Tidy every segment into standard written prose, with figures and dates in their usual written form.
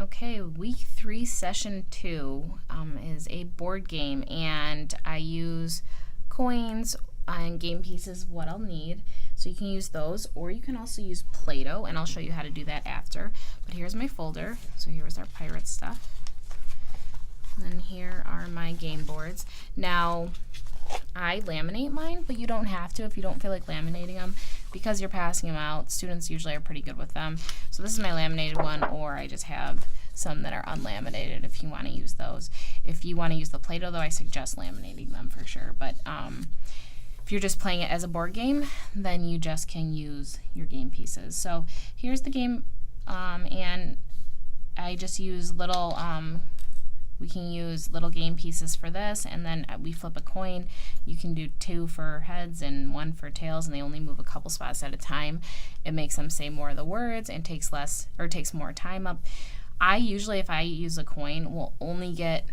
Okay, week 3, session 2 is a board game, and I use coins and game pieces, what I'll need. So you can use those, or you can also use Play-Doh, and I'll show you how to do that after. But here's my folder. So here's our pirate stuff. And then here are my game boards. Now, I laminate mine, but you don't have to if you don't feel like laminating them, because you're passing them out. Students usually are pretty good with them. So this is my laminated one, or I just have some that are unlaminated if you want to use those. If you want to use the Play-Doh, though, I suggest laminating them for sure. But if you're just playing it as a board game, then you just can use your game pieces. So here's the game, and I just use little we can use little game pieces for this, and then we flip a coin. You can do 2 for heads and 1 for tails, and they only move a couple spots at a time. It makes them say more of the words and takes more time up. I usually, if I use a coin, will only get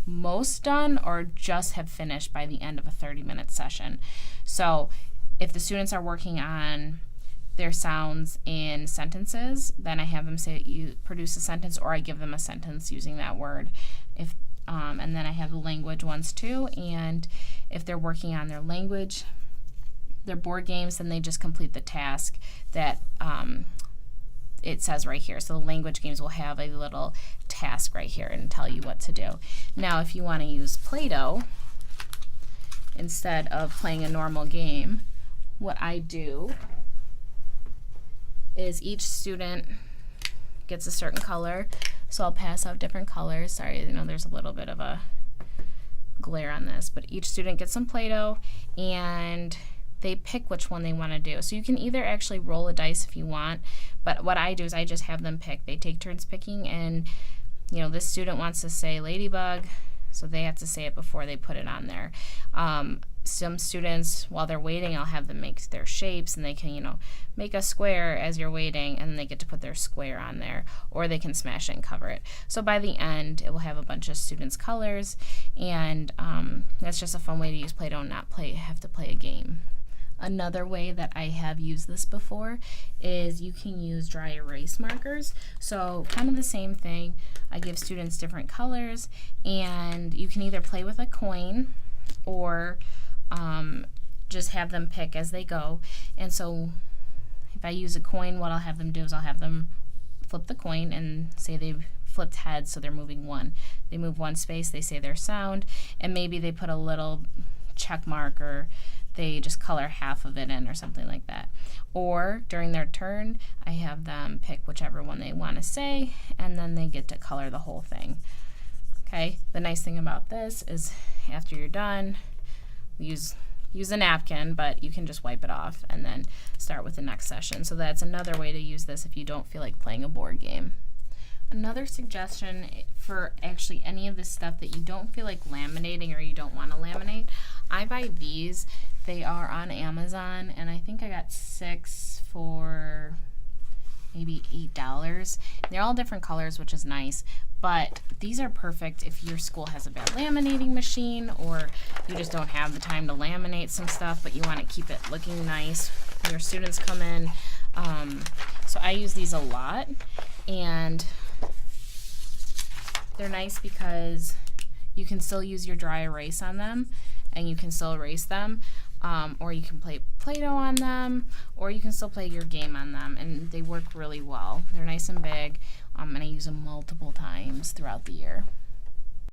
most done or just have finished by the end of a 30-minute session. So if the students are working on their sounds in sentences, then I have them say, you produce a sentence, or I give them a sentence using that word. And then I have the language ones too, and if they're working on their language, their board games, then they just complete the task that it says right here. So the language games will have a little task right here and tell you what to do. Now if you want to use Play-Doh instead of playing a normal game, what I do is each student gets a certain color. So I'll pass out different colors. Sorry, I know there's a little bit of a glare on this, but each student gets some Play-Doh and they pick which one they want to do. So you can either actually roll a dice if you want, but what I do is I just have them pick. They take turns picking, and this student wants to say ladybug, so they have to say it before they put it on there. Some students, while they're waiting, I'll have them make their shapes, and they can, make a square as you're waiting, and then they get to put their square on there, or they can smash it and cover it. So by the end, it will have a bunch of students' colors, and that's just a fun way to use Play-Doh and not have to play a game. Another way that I have used this before is you can use dry erase markers. So kind of the same thing. I give students different colors, and you can either play with a coin or just have them pick as they go. And so if I use a coin, what I'll have them do is I'll have them flip the coin and say they've flipped heads, so they're moving 1. They move 1 space, they say their sound, and maybe they put a little check mark, or they just color half of it in or something like that. Or during their turn, I have them pick whichever one they want to say, and then they get to color the whole thing. Okay, the nice thing about this is after you're done, use a napkin, but you can just wipe it off and then start with the next session. So that's another way to use this if you don't feel like playing a board game. Another suggestion for actually any of this stuff that you don't feel like laminating or you don't want to laminate, I buy these. They are on Amazon, and I think I got 6 for maybe $8. They're all different colors, which is nice, but these are perfect if your school has a bad laminating machine, or you just don't have the time to laminate some stuff, but you want to keep it looking nice when your students come in. So I use these a lot, and they're nice because you can still use your dry erase on them, and you can still erase them, or you can play Play-Doh on them, or you can still play your game on them, and they work really well. They're nice and big, and I use them multiple times throughout the year.